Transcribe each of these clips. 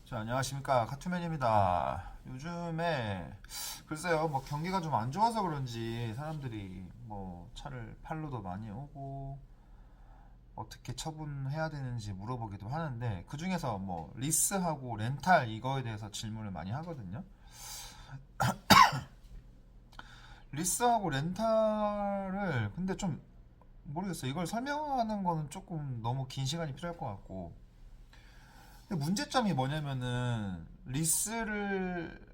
자, 안녕하십니까. 카투맨입니다. 요즘에 글쎄요, 뭐 경기가 좀 안 좋아서 그런지 사람들이 뭐 차를 팔로도 많이 오고 어떻게 처분해야 되는지 물어보기도 하는데 그 중에서 뭐 리스하고 렌탈 이거에 대해서 질문을 많이 하거든요. 리스하고 렌탈을 근데 좀 모르겠어요. 이걸 설명하는 거는 조금 너무 긴 시간이 필요할 것 같고, 근데 문제점이 뭐냐면은 리스를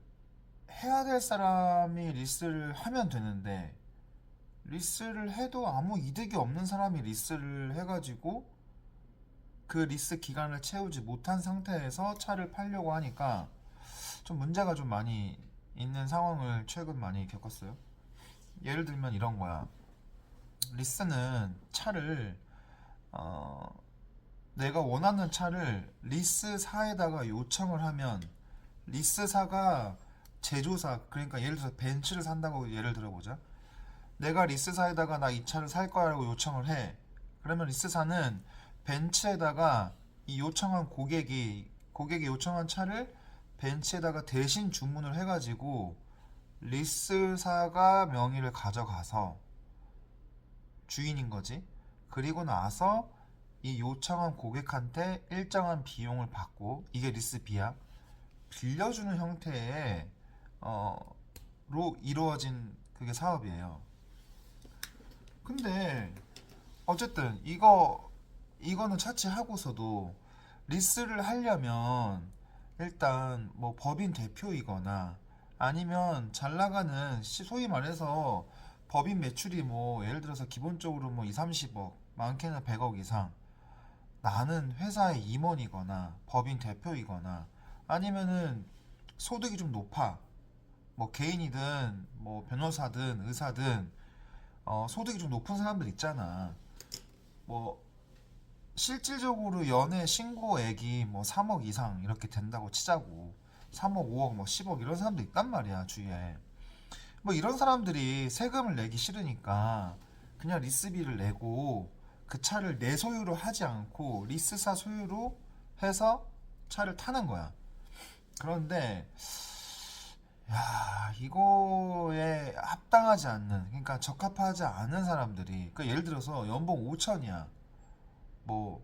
해야 될 사람이 리스를 하면 되는데 리스를 해도 아무 이득이 없는 사람이 리스를 해가지고 그 리스 기간을 채우지 못한 상태에서 차를 팔려고 하니까 좀 문제가 좀 많이 있는 상황을 최근 많이 겪었어요. 예를 들면 이런 거야. 리스는 차를 어, 내가 원하는 차를 리스사에다가 요청을 하면 리스사가 제조사, 그러니까 예를 들어서 벤츠를 산다고 예를 들어보자. 내가 리스사에다가 나 이 차를 살 거라고 요청을 해. 그러면 리스사는 벤츠에다가 이 요청한 고객이 요청한 차를 벤츠에다가 대신 주문을 해가지고 리스사가 명의를 가져가서 주인인 거지. 그리고 나서 이 요청한 고객한테 일정한 비용을 받고, 이게 리스비야. 빌려주는 형태의 로 이루어진 그게 사업이에요. 근데 어쨌든 이거는 차치하고서도 리스를 하려면 일단 뭐 법인 대표이거나 아니면 잘 나가는 소위 말해서 법인 매출이 뭐 예를 들어서 기본적으로 뭐 2, 30억, 많게는 100억 이상, 나는 회사의 임원이거나 법인 대표이거나 아니면은 소득이 좀 높아. 뭐 개인이든 뭐 변호사든 의사든 소득이 좀 높은 사람들 있잖아. 뭐 실질적으로 연애 신고액이 뭐 3억 이상 이렇게 된다고 치자고. 3억, 5억, 뭐 10억 이런 사람도 있단 말이야, 주위에. 뭐 이런 사람들이 세금을 내기 싫으니까 그냥 리스비를 내고 그 차를 내 소유로 하지 않고 리스사 소유로 해서 차를 타는 거야. 그런데 야, 이거에 합당하지 않는, 그러니까 적합하지 않은 사람들이, 그 예를 들어서 연봉 5천이야, 뭐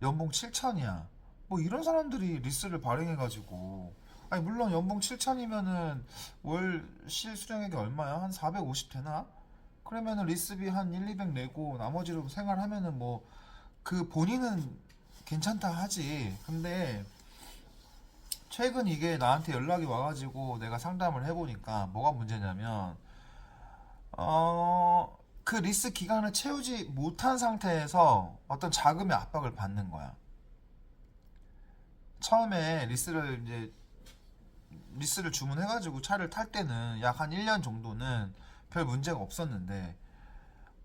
연봉 7천이야, 뭐 이런 사람들이 리스를 발행해가지고, 아니 물론 연봉 7천이면은 월 실수령액이 얼마야? 한 450 되나? 그러면은 리스비 한 1, 200 내고 나머지로 생활하면은 뭐 그 본인은 괜찮다 하지. 근데 최근 이게 나한테 연락이 와가지고 내가 상담을 해보니까 뭐가 문제냐면, 그 리스 기간을 채우지 못한 상태에서 어떤 자금의 압박을 받는 거야. 처음에 리스를 주문해가지고 차를 탈 때는 약 한 1년 정도는 별 문제가 없었는데,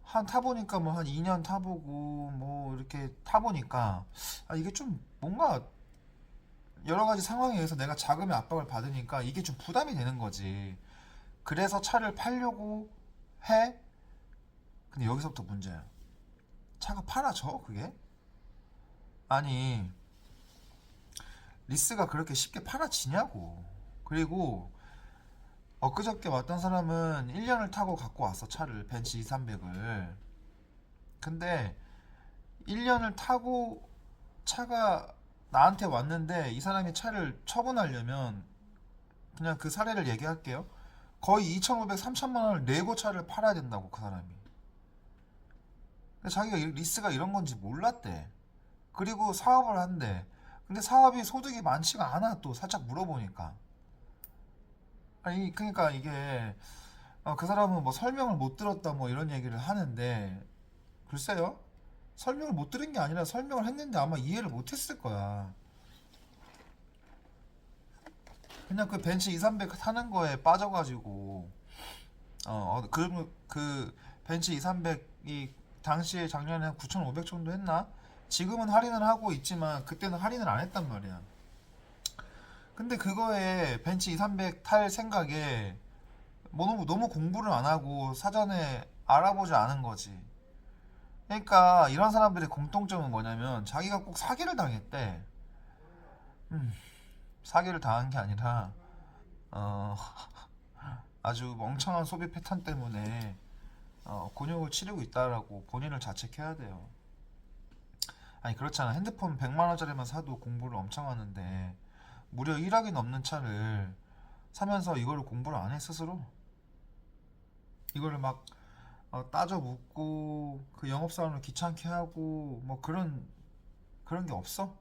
한 타보니까 뭐 한 2년 타보고 뭐 이렇게 타보니까 이게 좀 뭔가 여러 가지 상황에 의해서 내가 자금의 압박을 받으니까 이게 좀 부담이 되는 거지. 그래서 차를 팔려고 해. 근데 여기서부터 문제야. 차가 팔아져, 그게? 아니, 리스가 그렇게 쉽게 팔아지냐고. 그리고 엊그저께 왔던 사람은 1년을 타고 갖고 왔어, 차를. 벤츠 2, 300을. 근데 1년을 타고 차가 나한테 왔는데 이 사람이 차를 처분하려면, 그냥 그 사례를 얘기할게요. 거의 2,500, 3천만 원을 내고 차를 팔아야 된다고, 그 사람이. 근데 자기가 리스가 이런 건지 몰랐대. 그리고 사업을 한대. 근데 사업이 소득이 많지가 않아, 또 살짝 물어보니까. 아니 그러니까 이게 그 사람은 뭐 설명을 못 들었다 뭐 이런 얘기를 하는데, 글쎄요, 설명을 못 들은 게 아니라 설명을 했는데 아마 이해를 못 했을 거야. 그냥 그 벤츠 2, 300 타는 거에 빠져가지고 그 벤츠 2, 300이 당시에 작년에 한 9,500 정도 했나? 지금은 할인을 하고 있지만 그때는 할인을 안 했단 말이야. 근데 그거에 벤츠 2, 300 탈 생각에 뭐 너무 공부를 안 하고 사전에 알아보지 않은 거지. 그러니까 이런 사람들의 공통점은 뭐냐면 자기가 꼭 사기를 당했대. 음, 사기를 당한 게 아니라 어, 아주 멍청한 소비 패턴 때문에 곤욕을 치르고 있다라고 본인을 자책해야 돼요. 아니 그렇잖아. 핸드폰 100만 원짜리만 사도 공부를 엄청 하는데 무려 1억이 넘는 차를 사면서 이거를 공부를 안 해 스스로? 이거를 막 따져 묻고 그 영업사원을 귀찮게 하고 뭐 그런 게 없어?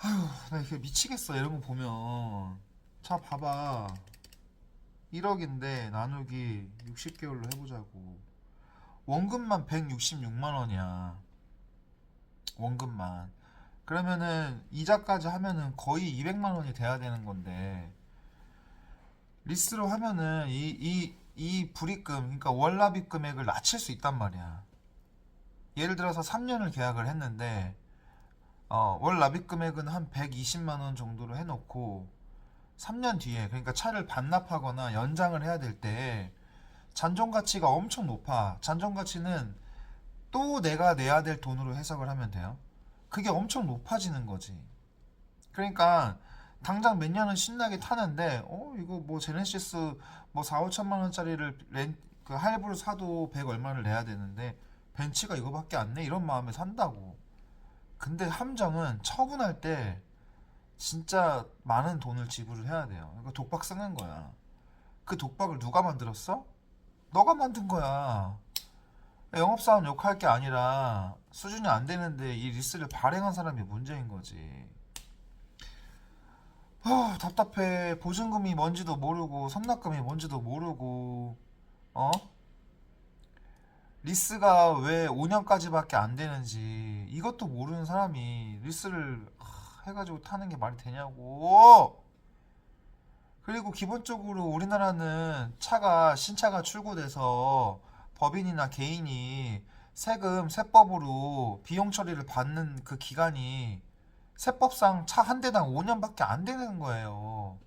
아휴 나 이게 미치겠어 이런 거 보면. 차 봐봐. 1억인데 나누기 60개월로 해보자고. 원금만 166만 원이야. 원금만. 그러면은 이자까지 하면은 거의 200만 원이 돼야 되는 건데 리스로 하면은 이 불입금, 그러니까 월납입 금액을 낮출 수 있단 말이야. 예를 들어서 3년을 계약을 했는데 월납입 금액은 한 120만 원 정도로 해놓고 3년 뒤에, 그러니까 차를 반납하거나 연장을 해야 될 때 잔존 가치가 엄청 높아. 잔존 가치는 또 내가 내야 될 돈으로 해석을 하면 돼요. 그게 엄청 높아지는 거지. 그러니까 당장 몇 년은 신나게 타는데 이거 뭐 제네시스 뭐 4, 5천만 원짜리를 그 할부로 사도 100 얼마를 내야 되는데 벤츠가 이거밖에 안 내? 이런 마음에 산다고. 근데 함정은 처분할 때 진짜 많은 돈을 지불을 해야 돼요. 이거 독박 쓰는 거야. 그 독박을 누가 만들었어? 너가 만든 거야. 영업사원 욕할 게 아니라 수준이 안 되는데 이 리스를 발행한 사람이 문제인 거지. 답답해. 보증금이 뭔지도 모르고 선납금이 뭔지도 모르고 어? 리스가 왜 5년까지밖에 안 되는지 이것도 모르는 사람이 리스를 해가지고 타는 게 말이 되냐고. 그리고 기본적으로 우리나라는 차가 신차가 출고돼서 법인이나 개인이 세금 세법으로 비용 처리를 받는 그 기간이 세법상 차 한 대당 5년밖에 안 되는 거예요.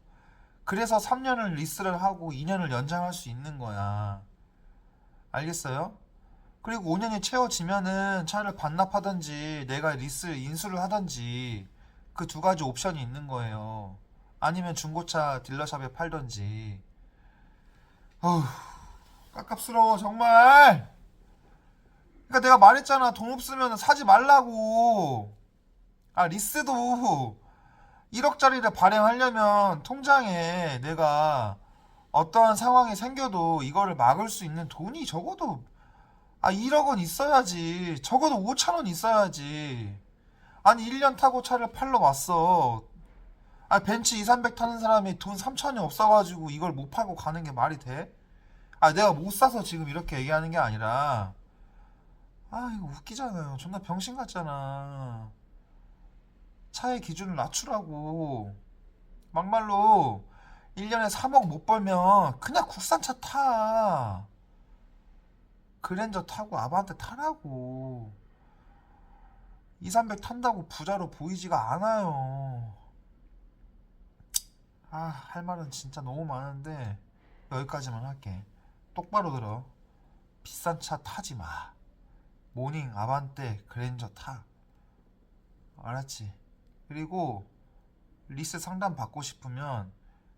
그래서 3년을 리스를 하고 2년을 연장할 수 있는 거야. 알겠어요? 그리고 5년이 채워지면은 차를 반납하든지 내가 리스 인수를 하든지 그 두 가지 옵션이 있는 거예요. 아니면 중고차 딜러샵에 팔든지. 어휴, 깝깝스러워 정말. 그러니까 내가 말했잖아. 돈 없으면 사지 말라고. 리스도 1억짜리를 발행하려면 통장에 내가 어떠한 상황이 생겨도 이거를 막을 수 있는 돈이 적어도 1억은 있어야지. 적어도 5천 원 있어야지. 아니 1년 타고 차를 팔러 왔어. 벤츠 2, 300 타는 사람이 돈 3천이 없어가지고 이걸 못 팔고 가는 게 말이 돼? 내가 못 사서 지금 이렇게 얘기하는 게 아니라 이거 웃기잖아요. 존나 병신 같잖아. 차의 기준을 낮추라고. 막말로 1년에 3억 못 벌면 그냥 국산차 타. 그랜저 타고 아반떼 타라고. 2, 300 탄다고 부자로 보이지가 않아요. 할 말은 진짜 너무 많은데 여기까지만 할게. 똑바로 들어. 비싼 차 타지 마. 모닝, 아반떼, 그랜저 타. 알았지? 그리고 리스 상담 받고 싶으면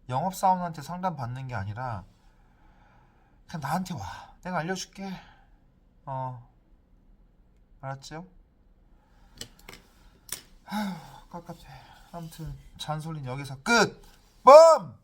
영업사원한테 상담 받는 게 아니라 그냥 나한테 와. 내가 알려줄게. 알았죠? 깝깝해. 아무튼 잔소리는 여기서 끝. 뻔!